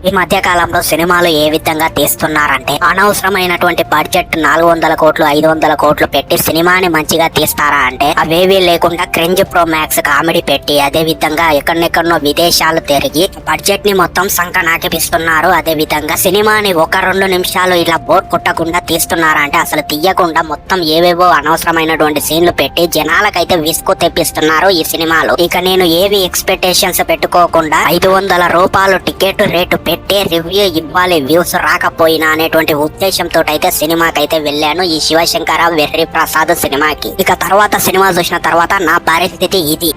ఈ మధ్య కాలంలో సినిమాలు ఏ విధంగా తీస్తున్నారంటే అనవసరమైనటువంటి బడ్జెట్ 400 కోట్లు 500 కోట్లు పెట్టి సినిమాని మంచిగా తీస్తారా అంటే అవేవీ లేకుండా క్రింజ్ ప్రో మ్యాక్స్ కామెడీ పెట్టి అదే విధంగా ఎక్కడెక్కడో విదేశాలు తిరిగి బడ్జెట్ ని మొత్తం సంక నాకిపిస్తున్నారు. అదే విధంగా సినిమాని 1-2 నిమిషాలు ఇలా బోర్ కొట్టకుండా తీస్తున్నారా అంటే అసలు తీయకుండా మొత్తం ఏవేవో అనవసరమైనటువంటి సీన్లు పెట్టి జనాలకైతే విసుగు తెప్పిస్తున్నారు ఈ సినిమాలు. ఇక నేను ఏవి ఎక్స్పెక్టేషన్స్ పెట్టుకోకుండా 500 రూపాయలు టికెట్ రేటు పెట్టి రివ్యూ ఇవ్వాలి వ్యూస్ రాకపోయినా అనేటువంటి ఉద్దేశంతో అయితే సినిమాకైతే వెళ్ళాను, ఈ శివశంకర వెర్రి ప్రసాద్ సినిమాకి. ఇక తర్వాత సినిమా చూసిన తర్వాత నా పరిస్థితి ఇది.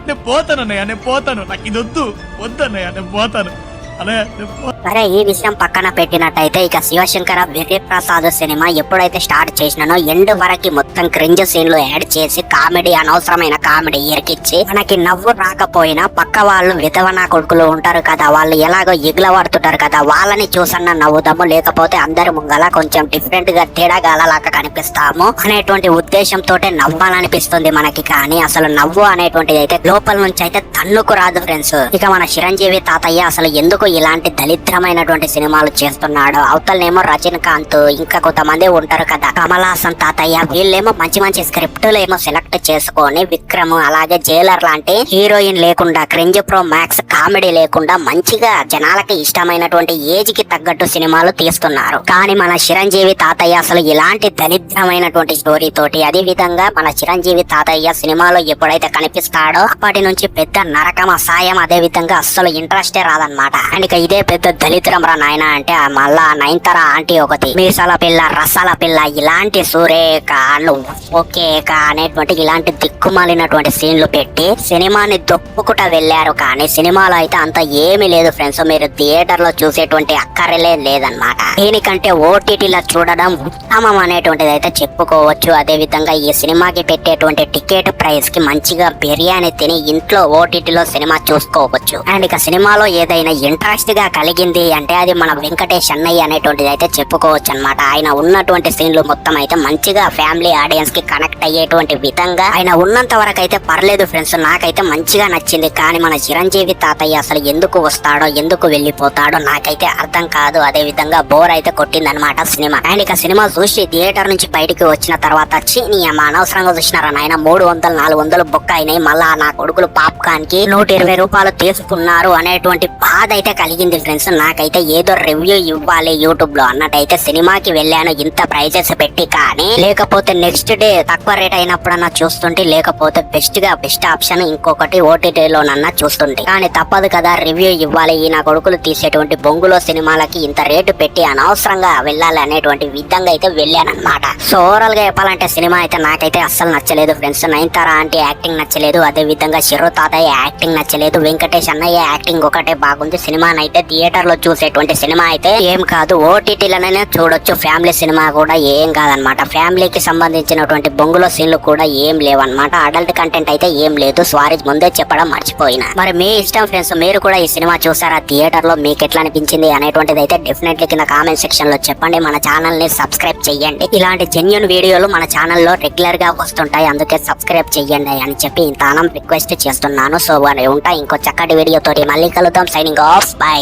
సరే, ఈ విషయం పక్కన పెట్టినట్టయితే ఇక శివశంకర వెర్రి ప్రసాద్ సినిమా ఎప్పుడైతే స్టార్ట్ చేసినానో ఎండ్ వరకు మొత్తం క్రింజ్ సీన్లు యాడ్ చేసి కామెడీ అనవసరమైన కామెడీ ఇరికిచ్చి మనకి నవ్వు రాకపోయినా పక్క వాళ్ళు విధవన కొడుకులు ఉంటారు కదా, వాళ్ళు ఎలాగో ఎగులవాడుతుంటారు కదా, వాళ్ళని చూసన్నా నవ్వుదాము, లేకపోతే అందరి ముంగల కొంచెం డిఫరెంట్ గా తేడాగాలలాగా కనిపిస్తాము అనేటువంటి ఉద్దేశంతో నవ్వాలనిపిస్తుంది మనకి. కానీ అసలు నవ్వు అనేటువంటిది అయితే లోపల నుంచి అయితే తన్నుకు రాదు ఫ్రెండ్స్. ఇక మన చిరంజీవి తాతయ్య అసలు ఎందుకు ఇలాంటి దళిద్రమైనటువంటి సినిమాలు చేస్తున్నాడు? అవతలనేమో రజనీకాంత్ ఇంకా కొంతమంది ఉంటారు కదా, కమల్ హాసన్ తాతయ్య, వీళ్ళేమో మంచి మంచి స్క్రిప్టులు ఏమో సెలెక్ట్ చేసుకొని విక్రమ్ అలాగే జైలర్ లాంటి హీరోయిన్ లేకుండా క్రింజ్ ప్రో మ్యాక్స్ కామెడీ లేకుండా మంచిగా జనాలకి ఇష్టమైనటువంటి ఏజ్ కి తగ్గట్టు సినిమాలు తీస్తున్నారు. కానీ మన చిరంజీవి తాతయ్య అసలు ఇలాంటి దళిద్రమైనటువంటి స్టోరీ తోటి అదే విధంగా మన చిరంజీవి తాతయ్య సినిమాలో ఎప్పుడైతే కనిపిస్తాడో అప్పటి నుంచి పెద్ద నరకమ సాయం, అదే విధంగా అస్సలు ఇంట్రెస్టే రాదనమాట. అండ్ ఇక ఇదే పెద్ద దళిద్రం రా నాయన అంటే మళ్ళా నయనతార ఆంటీ ఒకటి, మీసాల పిల్ల రసాల పిల్ల ఇలాంటి సురేఖ ఓకేక అనేటువంటి ఇలాంటి దిక్కుమాలినటువంటి సీన్లు పెట్టి సినిమాని దొప్పుకుట వెళ్ళారు. కానీ సినిమాలో అయితే అంత ఏమీ లేదు ఫ్రెండ్స్, మీరు థియేటర్ లో చూసేటువంటి అక్కర్లే లేదనమాట. దీనికంటే ఓటీటీలో చూడడం ఉత్తమం అనేటువంటిది అయితే చెప్పుకోవచ్చు. అదే విధంగా ఈ సినిమాకి పెట్టేటువంటి టికెట్ ప్రైస్ కి మంచిగా బిర్యానీ తిని ఇంట్లో ఓటీటీలో సినిమా చూసుకోవచ్చు. అండ్ ఇక సినిమాలో ఏదైనా ఇంట్రెస్ట్ గా కలిగింది అంటే అది మన వెంకటేష్ అన్నయ్య అనేటువంటిది అయితే చెప్పుకోవచ్చు అనమాట. ఆయన ఉన్నటువంటి సీన్లు మొత్తం అయితే మంచిగా ఫ్యామిలీ ఆడియన్స్ కి కనెక్ట్ అయ్యేటువంటి విధంగా ఆయన ఉన్నంత వరకు అయితే పర్లేదు ఫ్రెండ్స్, నాకైతే మంచిగా నచ్చింది. కానీ మన చిరంజీవి తాతయ్య అసలు ఎందుకు వస్తాడో ఎందుకు వెళ్ళిపోతాడో నాకైతే అర్థం కాదు. అదే విధంగా బోర్ అయితే కొట్టింది అనమాట సినిమా. అండ్ ఇక సినిమా చూసి థియేటర్ నుంచి బయటికి వచ్చిన తర్వాత నీ అమ్మ అనవసరంగా చూసినారా నాయన, 300-400 బొక్క అయినాయి, మళ్ళా నా కొడుకులు పాప్కార్న్ కి 120 రూపాయలు తీసుకున్నారు అనేటువంటి బాధ అయితే కలిగింది ఫ్రెండ్స్. నాకైతే ఏదో రివ్యూ ఇవ్వాలి యూట్యూబ్ లో అన్నట్టయితే సినిమాకి వెళ్ళాను ఇంత ప్రైజెస్ పెట్టి. కానీ లేకపోతే నెక్స్ట్ డే తక్కువ రేట్ అయినప్పుడన్నా చూస్తుంటే, లేకపోతే బెస్ట్ ఆప్షన్ ఇంకొకటి ఓటీటీలోనన్నా చూస్తుంటే. కానీ తప్పదు కదా, రివ్యూ ఇవ్వాలి. ఈ నా కొడుకులు తీసేటువంటి బొంగులో సినిమాలకి ఇంత రేటు పెట్టి అనవసరంగా వెళ్ళాలి అనేటువంటి విధంగా అయితే వెళ్ళానమాట. సో ఓవరాల్ గా చెప్పాలంటే సినిమా అయితే నాకైతే అస్సలు నచ్చలేదు ఫ్రెండ్స్. నయనతార ఆంటీ యాక్టింగ్ నచ్చలేదు, అదే విధంగా చిరు తాతయ్య యాక్టింగ్ నచ్చలేదు, వెంకటేష్ అన్నయ్య యాక్టింగ్ ఒకటే బాగుంది. సినిమాని అయితే థియేటర్ లో చూసేటువంటి సినిమా అయితే ఏం కాదు, ఓటీటీలోనే చూడొచ్చు. ఫ్యామిలీ సినిమా కూడా ఏం కాదనమాట. ఫ్యామిలీకి సంబంధించినటువంటి బొంగులో సీన్లు కూడా ఏం లేవన్నమాట. అడల్ట్ కంటెంట్ అయితే ఏం లేదు. సారీ ముందే చెప్పడం మర్చిపోయినా. మరి మీ ఇష్టం ఫ్రెండ్స్, మీరు కూడా ఈ సినిమా చూసారా థియేటర్ లో, మీకు ఎట్లా అనిపించింది అనేటువంటిది అయితే డెఫినెట్లీ కింద కామెంట్ సెక్షన్ లో చెప్పండి. మన ఛానల్ ని సబ్స్క్రైబ్ చేయండి. ఇలాంటి జెన్యూన్ వీడియోలు మన ఛానల్లో రెగ్యులర్ గా వస్తుంటాయి, అందుకే సబ్స్క్రైబ్ చేయండి అని చెప్పి ఇంత రిక్వెస్ట్ చేస్తున్నాను. సో ఉంటా ఇంకో చక్కటి వీడియో తోటి మళ్ళీ కలుద్దాం. Signing off, by.